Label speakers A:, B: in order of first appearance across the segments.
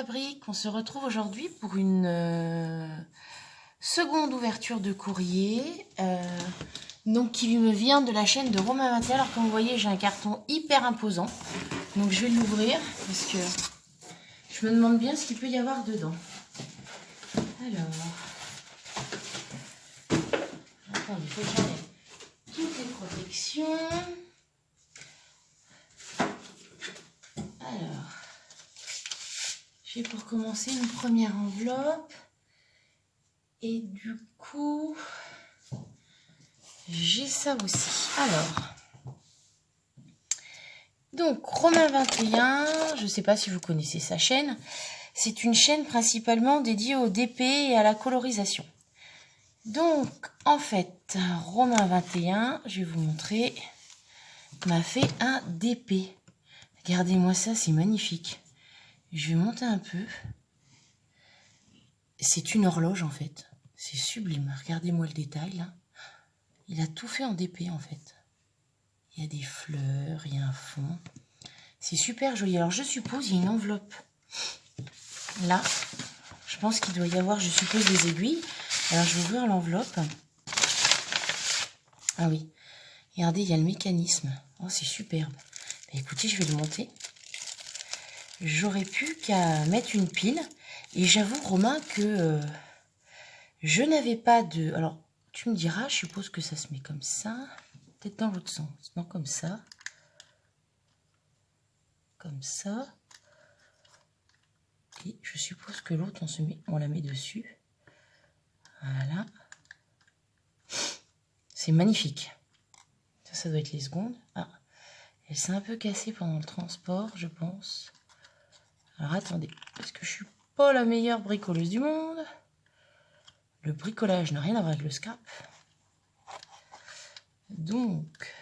A: fabrique. On se retrouve aujourd'hui pour une seconde ouverture de courrier. Donc qui me vient de la chaîne de Romain 21. Alors comme vous voyez, j'ai un carton hyper imposant. Donc je vais l'ouvrir parce que je me demande bien ce qu'il peut y avoir dedans. Alors, attendez, il faut que j'enlève toutes les protections. Alors, j'ai pour commencer une première enveloppe. Et du coup, j'ai ça aussi. Alors, donc Romain 21, je ne sais pas si vous connaissez sa chaîne. C'est une chaîne principalement dédiée au DP et à la colorisation. Donc, en fait, Romain 21, je vais vous montrer, m'a fait un DP. Regardez-moi ça, c'est magnifique. Je vais monter un peu. C'est une horloge, en fait. C'est sublime. Regardez-moi le détail, là. Il a tout fait en DP, en fait. Il y a des fleurs, il y a un fond. C'est super joli. Alors, je suppose, il y a une enveloppe. Là, je pense qu'il doit y avoir, je suppose, des aiguilles. Alors, je vais ouvrir l'enveloppe. Ah oui. Regardez, il y a le mécanisme. Oh, c'est superbe. Bah, écoutez, je vais le monter. J'aurais pu qu'à mettre une pile. Et j'avoue, Romain, que je n'avais pas de... Alors, tu me diras, je suppose que ça se met comme ça. Peut-être dans l'autre sens. Non, comme ça. Comme ça. Et je suppose que l'autre, on la met dessus. Voilà. C'est magnifique. Ça doit être les secondes. Ah, elle s'est un peu cassée pendant le transport, je pense. Alors, attendez. Parce que je suis pas la meilleure bricoleuse du monde. Le bricolage n'a rien à voir avec le scrap. Donc,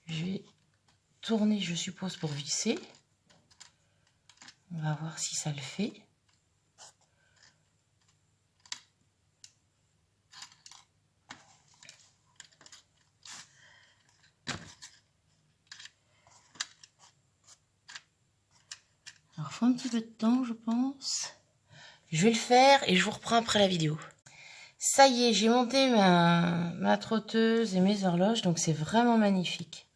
A: je vais tourner, je suppose, pour visser. On va voir si ça le fait. Alors, il faut un petit peu de temps, je pense. Je vais le faire et je vous reprends après la vidéo. Ça y est, j'ai monté ma trotteuse et mes horloges, donc c'est vraiment magnifique.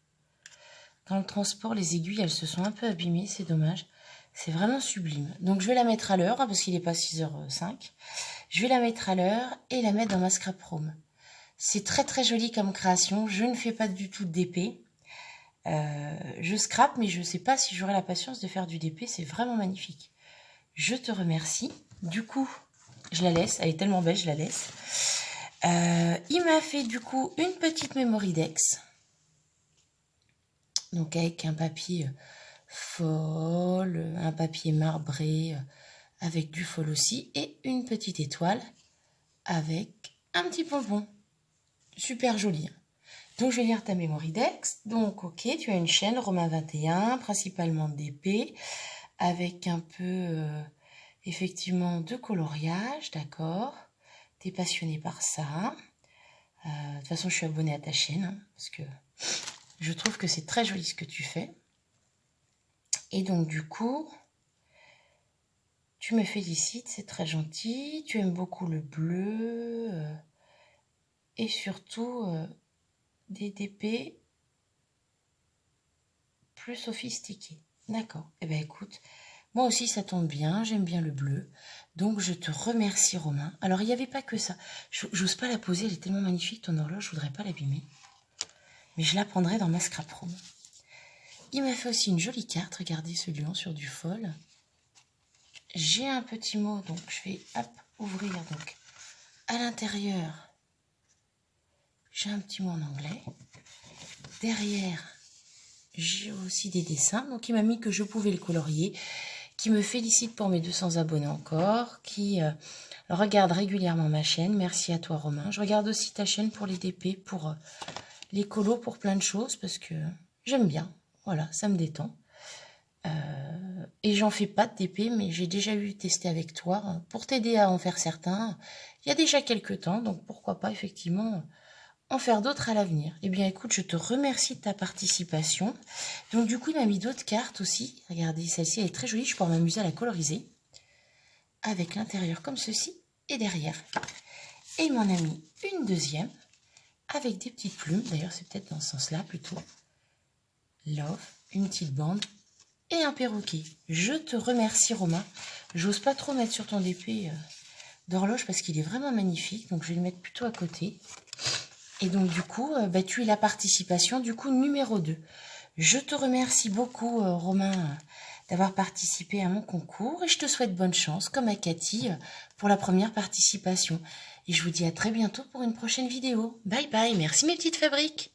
A: Dans le transport, les aiguilles, elles se sont un peu abîmées, c'est dommage. C'est vraiment sublime. Donc je vais la mettre à l'heure, parce qu'il n'est pas 6h05. Je vais la mettre à l'heure et la mettre dans ma scrap room. C'est très très joli comme création. Je ne fais pas du tout de DP. Je scrape, mais je ne sais pas si j'aurai la patience de faire du DP. C'est vraiment magnifique. Je te remercie. Du coup, je la laisse. Elle est tellement belle, je la laisse. Il m'a fait du coup une petite Mémoridex. Donc avec un papier fol, un papier marbré avec du fol aussi. Et une petite étoile avec un petit pompon. Super joli. Donc je vais lire ta Mémoridex. Donc ok, tu as une chaîne Romain 21, principalement DP, avec un peu... effectivement, de coloriage, d'accord. Tu es passionné par ça. De toute façon, je suis abonnée à ta chaîne, hein, parce que je trouve que c'est très joli ce que tu fais. Et donc, du coup, tu me félicites, c'est très gentil. Tu aimes beaucoup le bleu. Et surtout, des DP plus sophistiqués. D'accord. Eh bien, écoute... Moi aussi, ça tombe bien, j'aime bien le bleu. Donc, je te remercie, Romain. Alors, il n'y avait pas que ça. J'ose pas la poser, elle est tellement magnifique, ton horloge, je voudrais pas l'abîmer. Mais je la prendrai dans ma scrap room. Il m'a fait aussi une jolie carte, regardez ce lion sur du fol. J'ai un petit mot, donc je vais hop, ouvrir. Donc, à l'intérieur, j'ai un petit mot en anglais. Derrière, j'ai aussi des dessins. Donc, il m'a mis que je pouvais le colorier. Qui me félicite pour mes 200 abonnés encore, qui regarde régulièrement ma chaîne. Merci à toi, Romain. Je regarde aussi ta chaîne pour les DP, pour les colos, pour plein de choses, parce que j'aime bien. Voilà, ça me détend. Et j'en fais pas de DP, mais j'ai déjà eu testé avec toi pour t'aider à en faire certains. Il y a déjà quelques temps, donc pourquoi pas, effectivement, en faire d'autres à l'avenir. Eh bien, écoute, je te remercie de ta participation. Donc, du coup, il m'a mis d'autres cartes aussi. Regardez, celle-ci, elle est très jolie. Je pourrais m'amuser à la coloriser. Avec l'intérieur comme ceci et derrière. Et il m'en a mis une deuxième avec des petites plumes. D'ailleurs, c'est peut-être dans ce sens-là plutôt. Love, une petite bande et un perroquet. Je te remercie, Romain. J'ose pas trop mettre sur ton épée d'horloge parce qu'il est vraiment magnifique. Donc, je vais le mettre plutôt à côté. Et donc, du coup, tu es la participation, du coup, numéro 2. Je te remercie beaucoup, Romain, d'avoir participé à mon concours. Et je te souhaite bonne chance, comme à Cathy, pour la première participation. Et je vous dis à très bientôt pour une prochaine vidéo. Bye bye, merci mes petites fabriques.